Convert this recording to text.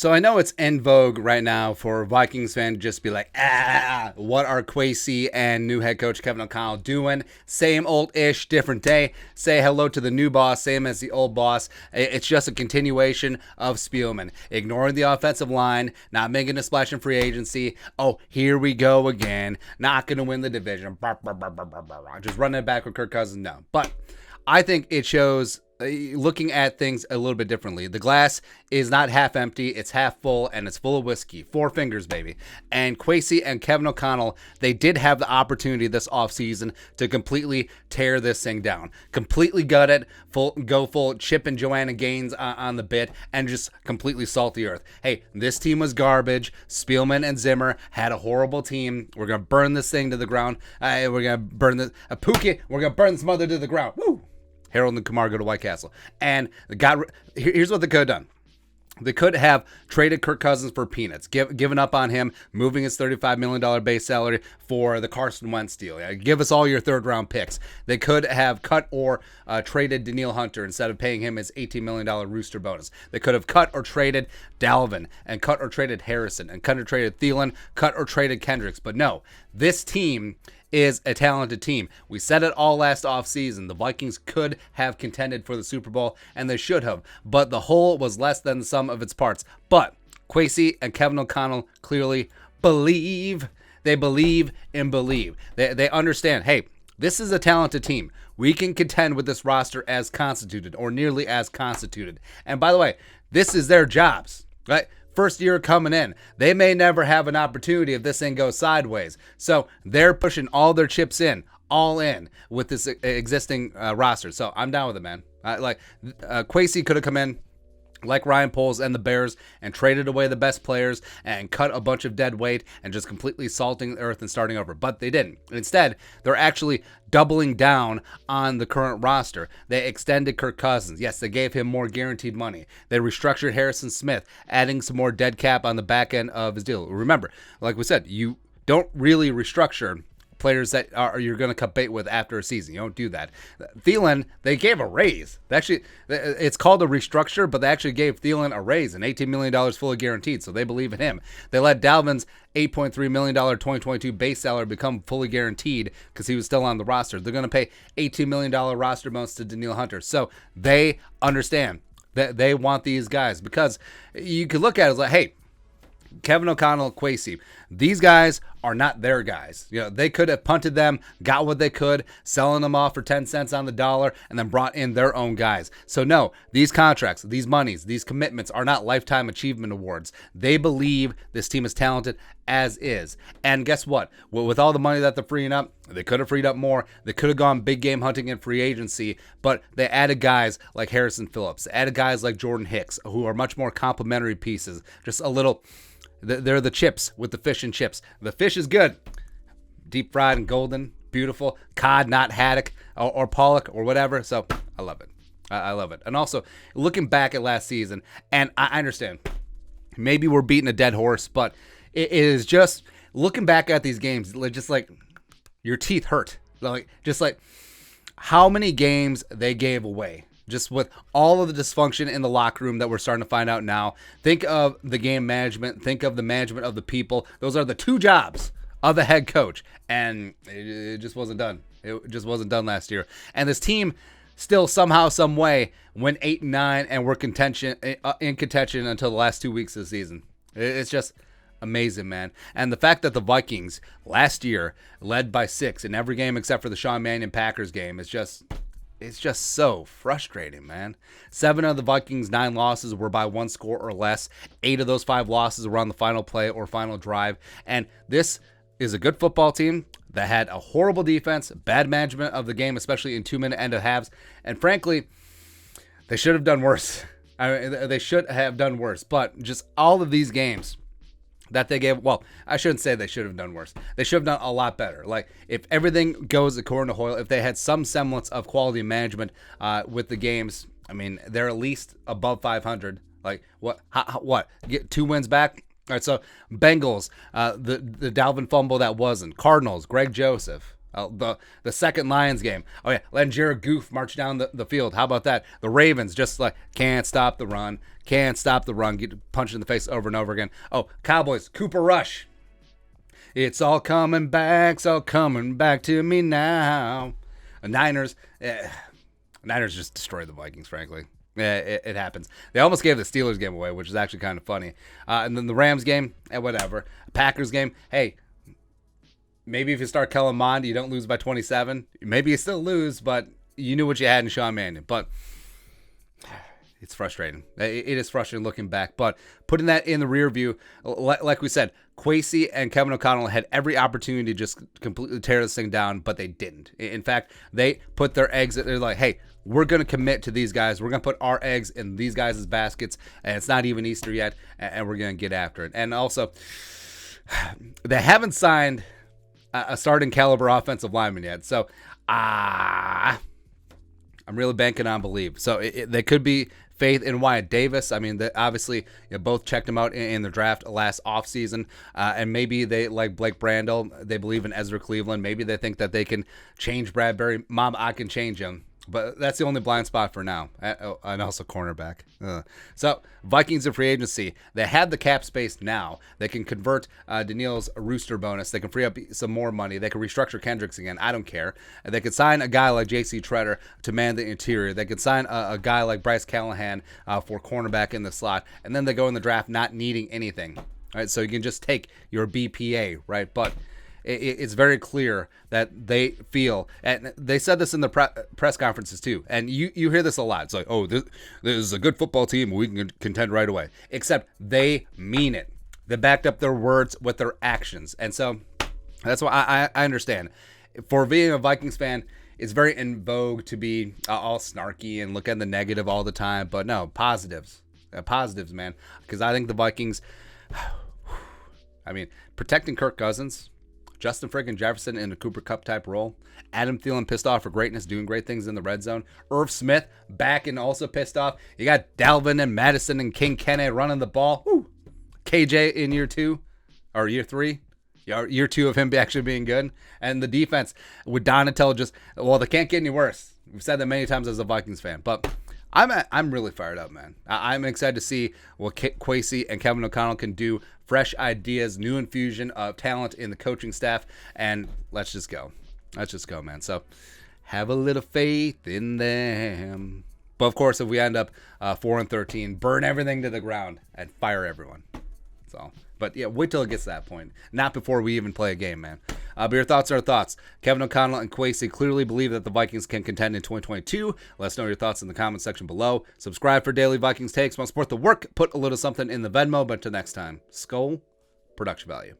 So I know it's in vogue right now for Vikings fans to just be like, what are Kwesi and new head coach Kevin O'Connell doing? Same old-ish, different day. Say hello to the new boss, same as the old boss. It's just a continuation of Spielman. Ignoring the offensive line, not making a splash in free agency. Oh, here we go again. Not going to win the division. Just running it back with Kirk Cousins. No. But I think it shows looking at things a little bit differently. The glass is not half empty, it's half full, and it's full of whiskey. 4 fingers, baby. And Kwesi and Kevin O'Connell, they did have the opportunity this offseason to completely tear this thing down. Completely gut it, go full Chip and Joanna Gaines on the bit, and just completely salt the earth. Hey, this team was garbage. Spielman and Zimmer had a horrible team. We're going to burn this thing to the ground. We're going to burn this, Pookie, we're going to burn this mother to the ground. Woo! Harold and Kumar go to White Castle. And here's what they could have done. They could have traded Kirk Cousins for peanuts, given up on him, moving his $35 million base salary for the Carson Wentz deal. Give us all your third-round picks. They could have cut or traded Danielle Hunter instead of paying him his $18 million rooster bonus. They could have cut or traded Dalvin and cut or traded Harrison and cut or traded Thielen, cut or traded Kendricks. But no, this team is a talented team. We said it all last offseason. The Vikings could have contended for the Super Bowl, and they should have, but the whole was less than the sum of its parts. But Kwesi and Kevin O'Connell clearly believe. They believe and believe. They understand, hey, this is a talented team. We can contend with this roster as constituted, or nearly as constituted. And by the way, this is their jobs, right? First year coming in. They may never have an opportunity if this thing goes sideways. So they're pushing all their chips in, all in with this existing roster. So I'm down with it, man. Kwesi could have come in like Ryan Poles and the Bears and traded away the best players and cut a bunch of dead weight and just completely salting the earth and starting over. But they didn't. Instead, they're actually doubling down on the current roster. They extended Kirk Cousins. Yes, they gave him more guaranteed money. They restructured Harrison Smith, adding some more dead cap on the back end of his deal. Remember, like we said, you don't really restructure players that you're going to cut bait with after a season. You don't do that. Thielen, they gave a raise. Actually, it's called a restructure, but they actually gave Thielen a raise, and $18 million fully guaranteed, so they believe in him. They let Dalvin's $8.3 million 2022 base salary become fully guaranteed because he was still on the roster. They're going to pay $18 million roster bonus to Danielle Hunter. So they understand that they want these guys, because you could look at it as like, hey, Kevin O'Connell, Kwesi, these guys are not their guys. You know, they could have punted them, got what they could, selling them off for 10 cents on the dollar, and then brought in their own guys. So no, these contracts, these monies, these commitments are not lifetime achievement awards. They believe this team is talented as is. And guess what? With all the money that they're freeing up, they could have freed up more. They could have gone big game hunting in free agency, but they added guys like Harrison Phillips, added guys like Jordan Hicks, who are much more complementary pieces. Just a little... They're the chips with the fish and chips. The fish is good. Deep fried and golden. Beautiful. Cod, not haddock or pollock or whatever. So I love it. I love it. And also, looking back at last season, and I understand, maybe we're beating a dead horse, but it is just looking back at these games, just like your teeth hurt. Just like how many games they gave away. Just with all of the dysfunction in the locker room that we're starting to find out now. Think of the game management. Think of the management of the people. Those are the 2 jobs of the head coach. And it just wasn't done. It just wasn't done last year. And this team still somehow, some way, went 8-9 and were in contention until the last 2 weeks of the season. It's just amazing, man. And the fact that the Vikings last year led by 6 in every game except for the Sean Mannion Packers game is just... It's just so frustrating, man. 7 of the Vikings' 9 losses were by 1 score or less. 8 of those 5 losses were on the final play or final drive. And this is a good football team that had a horrible defense, bad management of the game, especially in 2-minute end of halves. And frankly, they should have done worse. They should have done worse. But just all of these games that they gave, well, I shouldn't say they should have done worse. They should have done a lot better. Like, if everything goes according to Hoyle, if they had some semblance of quality management with the games, I mean, they're at least above 500. Like, what? Get 2 wins back? All right, so Bengals, the Dalvin fumble that wasn't. Cardinals, Greg Joseph. The second Lions game. Oh yeah, letting Jared Goff march down the field. How about that? The Ravens just like can't stop the run, get punched in the face over and over again. Oh, Cowboys, Cooper Rush. It's all coming back to me now. Niners just destroyed the Vikings, frankly. Yeah, it happens. They almost gave the Steelers game away, which is actually kind of funny. And then the Rams game, whatever. Packers game, hey, maybe if you start Kellen Mond, you don't lose by 27. Maybe you still lose, but you knew what you had in Sean Mannion. But it's frustrating. It is frustrating looking back. But putting that in the rear view, like we said, Kwesi and Kevin O'Connell had every opportunity to just completely tear this thing down, but they didn't. In fact, they put their eggs, they're like, hey, we're going to commit to these guys. We're going to put our eggs in these guys' baskets, and it's not even Easter yet, and we're going to get after it. And also, they haven't signed a starting caliber offensive lineman yet. So, I'm really banking on believe. So, they could be faith in Wyatt Davis. I mean, obviously, both checked him out in the draft last offseason. And maybe they, like Blake Brandel, they believe in Ezra Cleveland. Maybe they think that they can change Bradbury. Mom, I can change him. But that's the only blind spot for now. And also cornerback. So, Vikings in free agency. They have the cap space now. They can convert Daniil's rooster bonus. They can free up some more money. They can restructure Kendricks again. I don't care. They could sign a guy like J.C. Treader to man the interior. They could sign a guy like Bryce Callahan for cornerback in the slot. And then they go in the draft not needing anything. All right, so you can just take your BPA, right? But it's very clear that they feel, and they said this in the press conferences too, and you hear this a lot. It's like, oh, this is a good football team. We can contend right away. Except they mean it. They backed up their words with their actions. And so that's why I understand. For being a Vikings fan, it's very in vogue to be all snarky and look at the negative all the time. But no, positives. Positives, man. Because I think the Vikings, I mean, protecting Kirk Cousins, Justin friggin' Jefferson in a Cooper Kupp type role. Adam Thielen pissed off for greatness, doing great things in the red zone. Irv Smith back and also pissed off. You got Dalvin and Madison and King Kenne running the ball. Woo. KJ in year 2 or year 3. Year 2 of him actually being good. And the defense with Donatello they can't get any worse. We've said that many times as a Vikings fan. But I'm really fired up, man. I'm excited to see what Kwesi and Kevin O'Connell can do. Fresh ideas, new infusion of talent in the coaching staff, and let's just go. Let's just go, man. So have a little faith in them. But of course, if we end up 4-13, burn everything to the ground and fire everyone. So, but yeah, wait till it gets to that point. Not before we even play a game, man. But your thoughts are thoughts. Kevin O'Connell and Kwesi clearly believe that the Vikings can contend in 2022. Let us know your thoughts in the comment section below. Subscribe for daily Vikings takes. Want to support the work? Put a little something in the Venmo. But until next time, Skull Production Value.